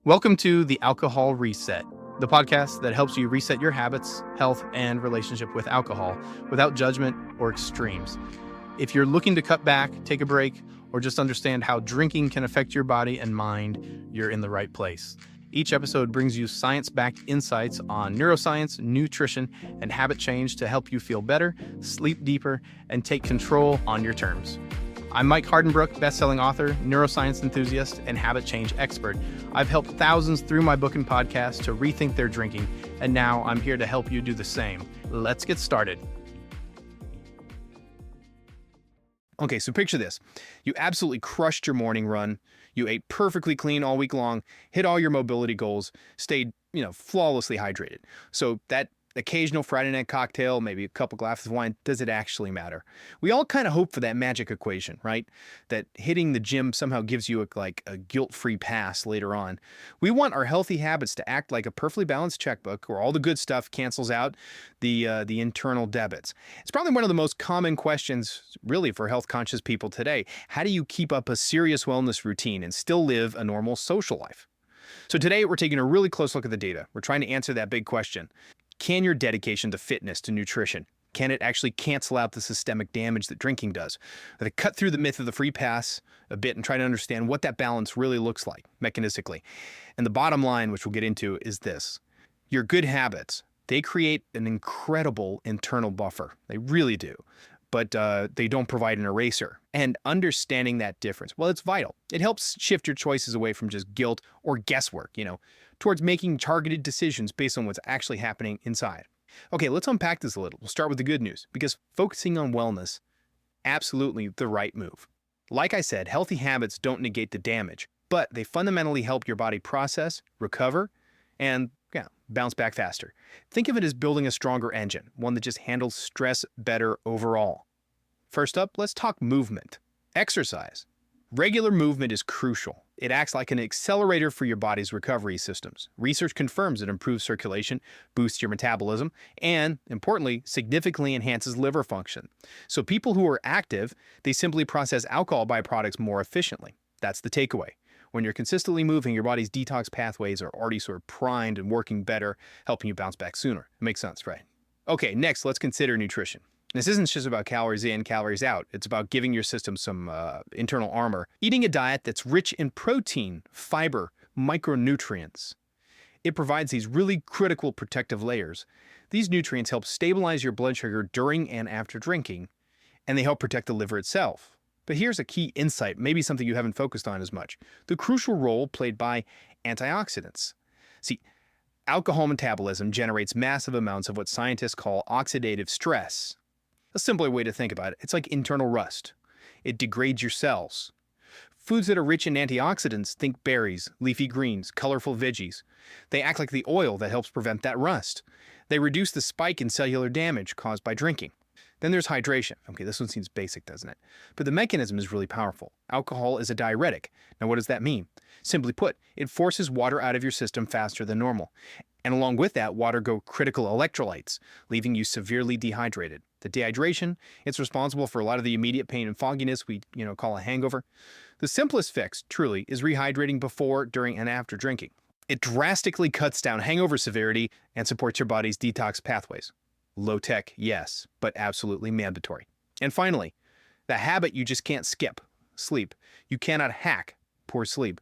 Welcome to the Alcohol Reset, the podcast that helps you reset your habits, health, and relationship with alcohol without judgment or extremes. If you're looking to cut back, take a break, or just understand how drinking can affect your body and mind, you're in the right place. Each episode brings you science-backed insights on neuroscience, nutrition, and habit change to help you feel better, sleep deeper, and take control on your terms. I'm Mike Hardenbrook, best-selling author, neuroscience enthusiast, and habit change expert. I've helped thousands through my book and podcast to rethink their drinking, and now I'm here to help you do the same. Let's get started. Okay, so picture this. You absolutely crushed your morning run. You ate perfectly clean all week long, hit all your mobility goals, stayed, flawlessly hydrated. So that occasional Friday night cocktail, maybe a couple glasses of wine, does it actually matter? We all kind of hope for that magic equation, right? That hitting the gym somehow gives you a guilt-free pass later on. We want our healthy habits to act like a perfectly balanced checkbook where all the good stuff cancels out the internal debits. It's probably one of the most common questions really for health-conscious people today. How do you keep up a serious wellness routine and still live a normal social life? So today we're taking a really close look at the data. We're trying to answer that big question. Can your dedication to fitness, to nutrition, can it actually cancel out the systemic damage that drinking does? To cut through the myth of the free pass a bit and try to understand what that balance really looks like mechanistically. And the bottom line, which we'll get into, is this. Your good habits, they create an incredible internal buffer. They really do. But they don't provide an eraser. And understanding that difference, well, it's vital. It helps shift your choices away from just guilt or guesswork, towards making targeted decisions based on what's actually happening inside. Okay, let's unpack this a little. We'll start with the good news, because focusing on wellness, absolutely the right move. Like I said, healthy habits don't negate the damage, but they fundamentally help your body process, recover, and bounce back faster. Think of it as building a stronger engine, one that just handles stress better overall. First up, let's talk movement. Exercise. Regular movement is crucial. It acts like an accelerator for your body's recovery systems. Research confirms it improves circulation, boosts your metabolism, and, importantly, significantly enhances liver function. So people who are active, they simply process alcohol byproducts more efficiently. That's the takeaway. When you're consistently moving, your body's detox pathways are already sort of primed and working better, helping you bounce back sooner. It makes sense, right? Okay, next, let's consider nutrition. This isn't just about calories in, calories out. It's about giving your system some internal armor. Eating a diet that's rich in protein, fiber, micronutrients. It provides these really critical protective layers. These nutrients help stabilize your blood sugar during and after drinking, and they help protect the liver itself. But here's a key insight, maybe something you haven't focused on as much. The crucial role played by antioxidants. See, alcohol metabolism generates massive amounts of what scientists call oxidative stress. A simpler way to think about it, it's like internal rust. It degrades your cells. Foods that are rich in antioxidants, think berries, leafy greens, colorful veggies. They act like the oil that helps prevent that rust. They reduce the spike in cellular damage caused by drinking. Then there's hydration. Okay, this one seems basic, doesn't it? But the mechanism is really powerful. Alcohol is a diuretic. Now, what does that mean? Simply put, it forces water out of your system faster than normal. And along with that, water go critical electrolytes, leaving you severely dehydrated. The dehydration, it's responsible for a lot of the immediate pain and fogginess we, call a hangover. The simplest fix, truly, is rehydrating before, during, and after drinking. It drastically cuts down hangover severity and supports your body's detox pathways. Low tech, yes, but absolutely mandatory. And finally, the habit you just can't skip, sleep. You cannot hack poor sleep.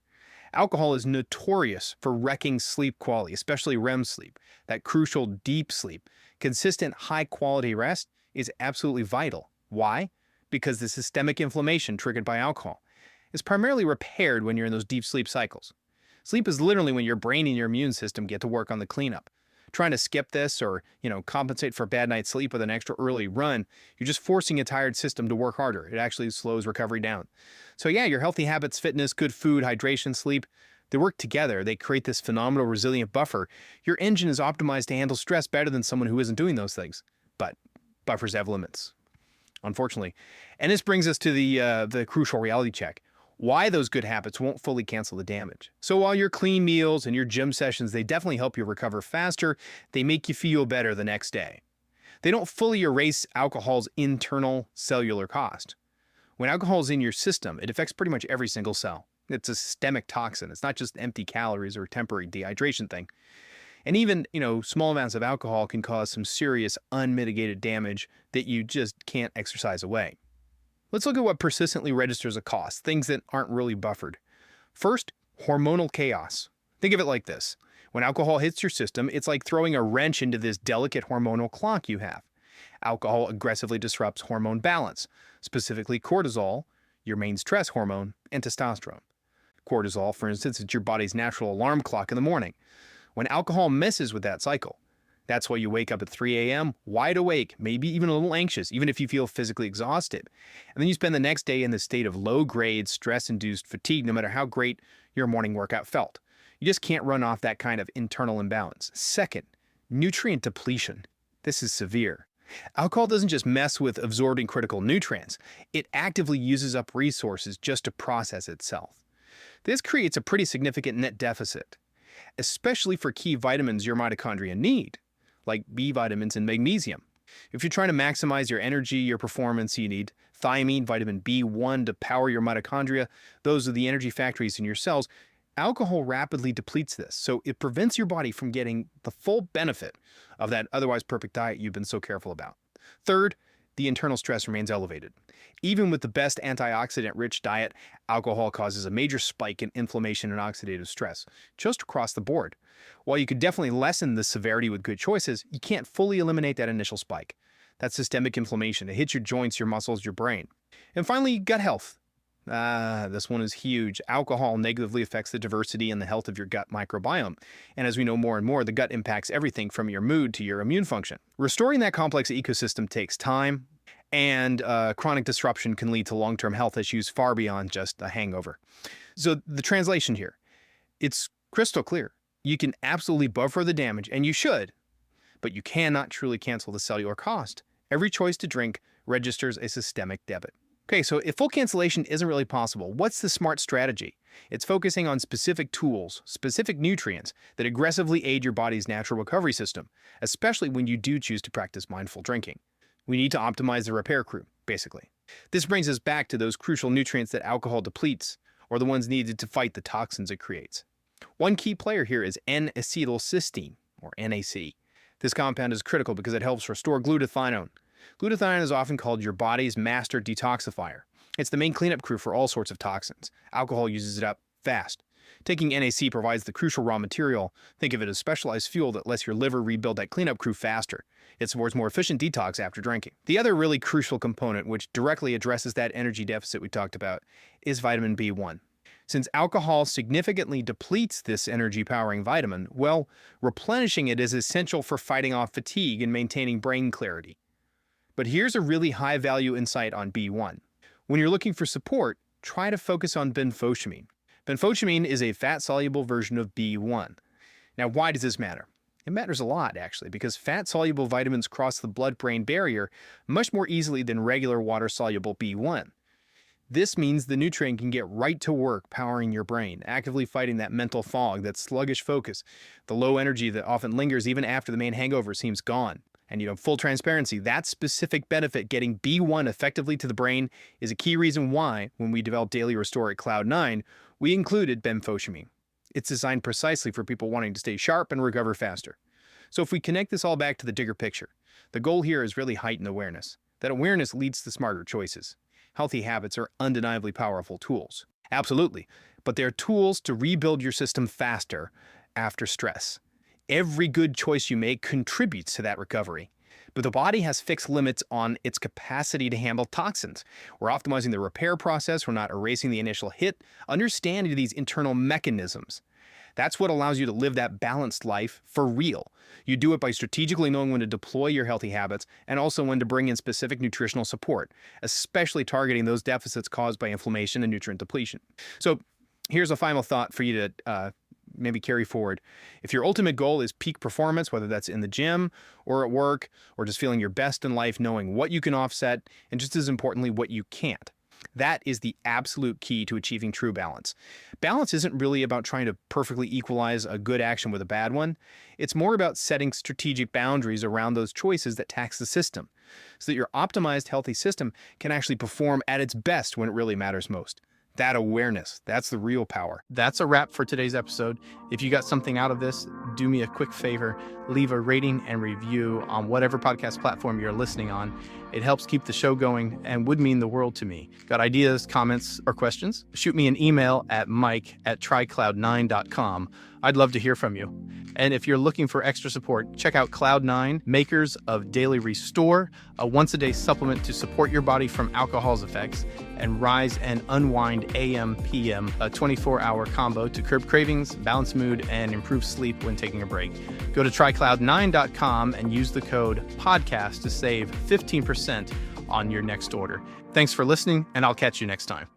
Alcohol is notorious for wrecking sleep quality, especially REM sleep, that crucial deep sleep. Consistent high-quality rest is absolutely vital. Why? Because the systemic inflammation triggered by alcohol is primarily repaired when you're in those deep sleep cycles. Sleep is literally when your brain and your immune system get to work on the cleanup. Trying to skip this or, compensate for a bad night's sleep with an extra early run, you're just forcing a tired system to work harder. It actually slows recovery down. So yeah, your healthy habits, fitness, good food, hydration, sleep, they work together. They create this phenomenal resilient buffer. Your engine is optimized to handle stress better than someone who isn't doing those things. But buffers have limits, unfortunately. And this brings us to the crucial reality check. Why those good habits won't fully cancel the damage. So while your clean meals and your gym sessions, they definitely help you recover faster, they make you feel better the next day. They don't fully erase alcohol's internal cellular cost. When alcohol is in your system, it affects pretty much every single cell. It's a systemic toxin. It's not just empty calories or a temporary dehydration thing. And even, small amounts of alcohol can cause some serious unmitigated damage that you just can't exercise away. Let's look at what persistently registers a cost, things that aren't really buffered. First, hormonal chaos. Think of it like this. When alcohol hits your system, it's like throwing a wrench into this delicate hormonal clock you have. Alcohol aggressively disrupts hormone balance, specifically cortisol, your main stress hormone, and testosterone. Cortisol, for instance, is your body's natural alarm clock in the morning. When alcohol messes with that cycle, that's why you wake up at 3 a.m. wide awake, maybe even a little anxious, even if you feel physically exhausted. And then you spend the next day in the state of low-grade, stress-induced fatigue, no matter how great your morning workout felt. You just can't run off that kind of internal imbalance. Second, nutrient depletion. This is severe. Alcohol doesn't just mess with absorbing critical nutrients, it actively uses up resources just to process itself. This creates a pretty significant net deficit, especially for key vitamins your mitochondria need, like B vitamins and magnesium. If you're trying to maximize your energy, your performance, you need thiamine, vitamin B1 to power your mitochondria. Those are the energy factories in your cells. Alcohol rapidly depletes this, so it prevents your body from getting the full benefit of that otherwise perfect diet you've been so careful about. Third, the internal stress remains elevated. Even with the best antioxidant-rich diet, alcohol causes a major spike in inflammation and oxidative stress, just across the board. While you could definitely lessen the severity with good choices, you can't fully eliminate that initial spike. That's systemic inflammation. It hits your joints, your muscles, your brain. And finally, gut health. This one is huge. Alcohol negatively affects the diversity and the health of your gut microbiome. And as we know more and more, the gut impacts everything from your mood to your immune function. Restoring that complex ecosystem takes time, and chronic disruption can lead to long-term health issues far beyond just a hangover. So the translation here, it's crystal clear. You can absolutely buffer the damage, and you should, but you cannot truly cancel the cellular cost. Every choice to drink registers a systemic debit. Okay, so if full cancellation isn't really possible, what's the smart strategy? It's focusing on specific tools, specific nutrients that aggressively aid your body's natural recovery system, especially when you do choose to practice mindful drinking. We need to optimize the repair crew, basically. This brings us back to those crucial nutrients that alcohol depletes, or the ones needed to fight the toxins it creates. One key player here is N-acetylcysteine, or NAC. This compound is critical because it helps restore glutathione. Glutathione is often called your body's master detoxifier. It's the main cleanup crew for all sorts of toxins. Alcohol uses it up fast. Taking NAC provides the crucial raw material. Think of it as specialized fuel that lets your liver rebuild that cleanup crew faster. It supports more efficient detox after drinking. The other really crucial component, which directly addresses that energy deficit we talked about, is vitamin B1. Since alcohol significantly depletes this energy-powering vitamin, well, replenishing it is essential for fighting off fatigue and maintaining brain clarity. But here's a really high-value insight on B1. When you're looking for support, try to focus on benfotiamine. Benfotiamine is a fat-soluble version of B1. Now, why does this matter? It matters a lot, actually, because fat-soluble vitamins cross the blood-brain barrier much more easily than regular water-soluble B1. This means the nutrient can get right to work powering your brain, actively fighting that mental fog, that sluggish focus, the low energy that often lingers even after the main hangover seems gone. And full transparency, that specific benefit, getting B1 effectively to the brain, is a key reason why, when we developed Daily Restore at Cloud9, we included benfotiamine. It's designed precisely for people wanting to stay sharp and recover faster. So if we connect this all back to the bigger picture, the goal here is really heightened awareness. That awareness leads to smarter choices. Healthy habits are undeniably powerful tools. Absolutely. But they're tools to rebuild your system faster after stress. Every good choice you make contributes to that recovery. But the body has fixed limits on its capacity to handle toxins. We're optimizing the repair process. We're not erasing the initial hit. Understanding these internal mechanisms. That's what allows you to live that balanced life for real. You do it by strategically knowing when to deploy your healthy habits and also when to bring in specific nutritional support, especially targeting those deficits caused by inflammation and nutrient depletion. So here's a final thought for you to maybe carry forward. If your ultimate goal is peak performance, whether that's in the gym or at work, or just feeling your best in life, knowing what you can offset, and just as importantly, what you can't, that is the absolute key to achieving true balance. Balance isn't really about trying to perfectly equalize a good action with a bad one. It's more about setting strategic boundaries around those choices that tax the system, so that your optimized healthy system can actually perform at its best when it really matters most. That awareness, that's the real power. That's a wrap for today's episode. If you got something out of this, do me a quick favor, leave a rating and review on whatever podcast platform you're listening on. It helps keep the show going and would mean the world to me. Got ideas, comments, or questions? Shoot me an email at mike@trycloud9.com. I'd love to hear from you. And if you're looking for extra support, check out Cloud9, makers of Daily Restore, a once-a-day supplement to support your body from alcohol's effects, and Rise and Unwind AM/PM, a 24-hour combo to curb cravings, balance mood, and improve sleep when taking a break. Go to trycloud9.com and use the code PODCAST to save 15% on your next order. Thanks for listening, and I'll catch you next time.